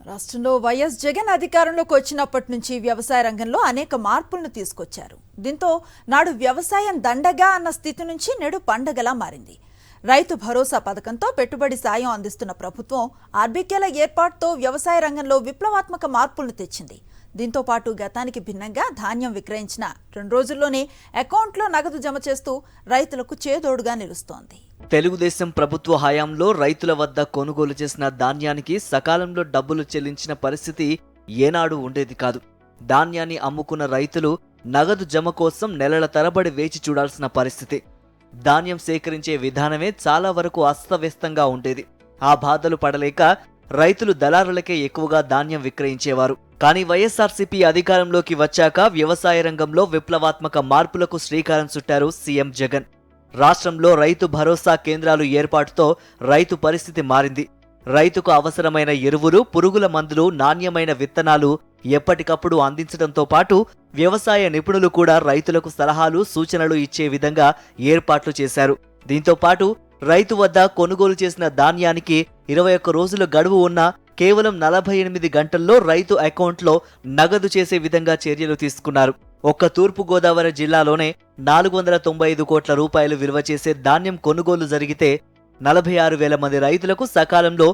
రాష్ట్రంలో వైఎస్ జగన్ అధికారంలోకి వచ్చినప్పటి నుంచి వ్యవసాయ రంగంలో అనేక మార్పులను తీసుకొచ్చారు. దీంతో నాడు వ్యవసాయం దండగా అన్న స్థితి నుంచి నేడు పండగలా మారింది. రైతు భరోసా పథకంతో పెట్టుబడి సాయం అందిస్తున్న ప్రభుత్వం ఆర్బీకేల ఏర్పాటుతో వ్యవసాయ రంగంలో విప్లవాత్మక మార్పులను తెచ్చింది. దీంతో పాటు గతానికి భిన్నంగా ధాన్యం విక్రయించిన 2 రోజుల్లోనే అకౌంట్లో నగదు జమ చేస్తూ రైతులకు చేదోడుగా నిలుస్తోంది. తెలుగుదేశం ప్రభుత్వ హయాంలో రైతుల వద్ద కొనుగోలు చేసిన ధాన్యానికి సకాలంలో డబ్బులు చెల్లించిన పరిస్థితి ఏనాడు ఉండేది కాదు. ధాన్యాన్ని అమ్ముకున్న రైతులు నగదు జమ కోసం నెలల తరబడి వేచి చూడాల్సిన పరిస్థితి. ధాన్యం సేకరించే విధానమే చాలా వరకు అస్తవ్యస్తంగా ఉండేది. ఆ బాధలు పడలేక రైతులు దళారులకే ఎక్కువగా ధాన్యం విక్రయించేవారు. కానీ వైఎస్ఆర్సీపీ అధికారంలోకి వచ్చాక వ్యవసాయ రంగంలో విప్లవాత్మక మార్పులకు శ్రీకారం చుట్టారు సీఎం జగన్. రాష్ట్రంలో రైతు భరోసా కేంద్రాలు ఏర్పాటుతో రైతు పరిస్థితి మారింది. రైతుకు అవసరమైన ఎరువులు, పురుగుల మందులు, నాణ్యమైన విత్తనాలు ఎప్పటికప్పుడు అందించడంతో పాటు వ్యవసాయ నిపుణులు కూడా రైతులకు సలహాలు, సూచనలు ఇచ్చే విధంగా ఏర్పాట్లు చేశారు. దీంతో పాటు రైతు వద్ద కొనుగోలు చేసిన ధాన్యానికి 21 రోజుల గడువు ఉన్నా కేవలం 48 గంటల్లో రైతు అకౌంట్లో నగదు చేసే విధంగా చర్యలు తీసుకున్నారు. ఒక్క తూర్పు గోదావరి జిల్లాలోనే 495 కోట్ల రూపాయలు విలువ చేసే ధాన్యం కొనుగోలు జరిగితే 46,000 మంది రైతులకు సకాలంలో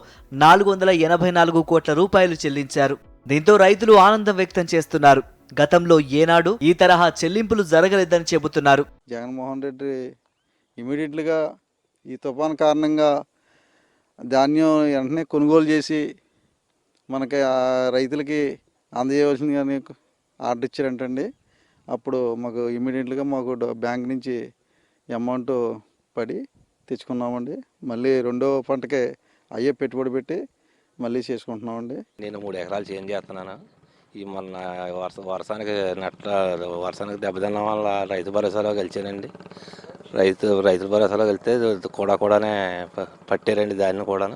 484 కోట్ల రూపాయలు చెల్లించారు. దీంతో రైతులు ఆనందం వ్యక్తం చేస్తున్నారు. గతంలో ఏనాడు ఈ తరహా చెల్లింపులు జరగలేదని చెబుతున్నారు. జగన్మోహన్ రెడ్డి ఇమీడియట్గా ఈ తుఫాన్ కారణంగా ధాన్యం వెంటనే కొనుగోలు చేసి మనకి రైతులకి అందజేయవలసింది ఆర్డర్ ఇచ్చారంటండి. అప్పుడు మాకు ఇమీడియట్గా మాకు బ్యాంక్ నుంచి అమౌంట్ పడి తెచ్చుకున్నామండి. మళ్ళీ రెండో పంటకే అయ్యే పెట్టుబడి పెట్టి మళ్ళీ చేసుకుంటున్నామండి. నేను 3 ఎకరాలు చేంజ్ చేస్తున్నాను. ఈ మొన్న వర్షానికి వర్షానికి దెబ్బతిన్న వల్ల రైతు భరోసాలో గెలిచానండి. రైతు భరోసాలో వెళ్తే కూడానే పట్టారండి. దాన్ని కూడా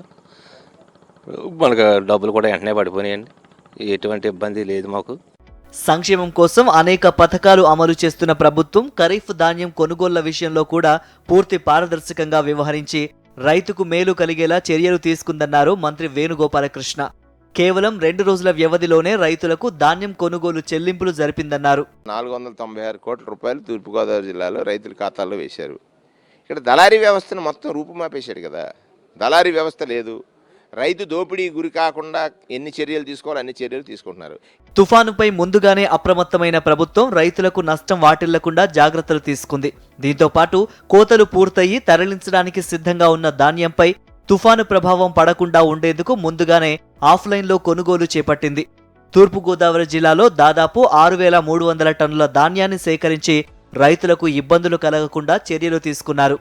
మనకు డబ్బులు కూడా వెంటనే పడిపోయాయండి. ఎటువంటి ఇబ్బంది లేదు మాకు. సంక్షేమం కోసం అనేక పథకాలు అమలు చేస్తున్న ప్రభుత్వం ఖరీఫ్ ధాన్యం కొనుగోళ్ల విషయంలో కూడా పూర్తి పారదర్శకంగా వ్యవహరించి రైతుకు మేలు కలిగేలా చర్యలు తీసుకుందన్నారు మంత్రి వేణుగోపాలకృష్ణ. కేవలం 2 రోజుల వ్యవధిలోనే రైతులకు ధాన్యం కొనుగోలు చెల్లింపులు జరిపిందన్నారు. 496 కోట్ల రూపాయలు తూర్పుగోదావరి జిల్లాలో రైతుల ఖాతాల్లో వేశారు. ఇక్కడ దళారీ వ్యవస్థను మొత్తం రూపుమాపేశాడు కదా. దళారీ వ్యవస్థ లేదు. రైతు దోపిడీ గురి కాకుండా ఎన్ని చర్యలు తీసుకోవాలో అన్ని చర్యలు తీసుకుంటున్నారు. తుఫానుపై ముందుగానే అప్రమత్తమైన ప్రభుత్వం రైతులకు నష్టం వాటిల్లకుండా జాగ్రత్తలు తీసుకుంది. దీంతో పాటు కోతలు పూర్తయి తరలించడానికి సిద్ధంగా ఉన్న ధాన్యంపై తుఫాను ప్రభావం పడకుండా ఉండేందుకు ముందుగానే ఆఫ్లైన్లో కొనుగోలు చేపట్టింది. తూర్పుగోదావరి జిల్లాలో దాదాపు 6,300 టన్నుల ధాన్యాన్ని సేకరించి రైతులకు ఇబ్బందులు కలగకుండా చర్యలు తీసుకున్నారు.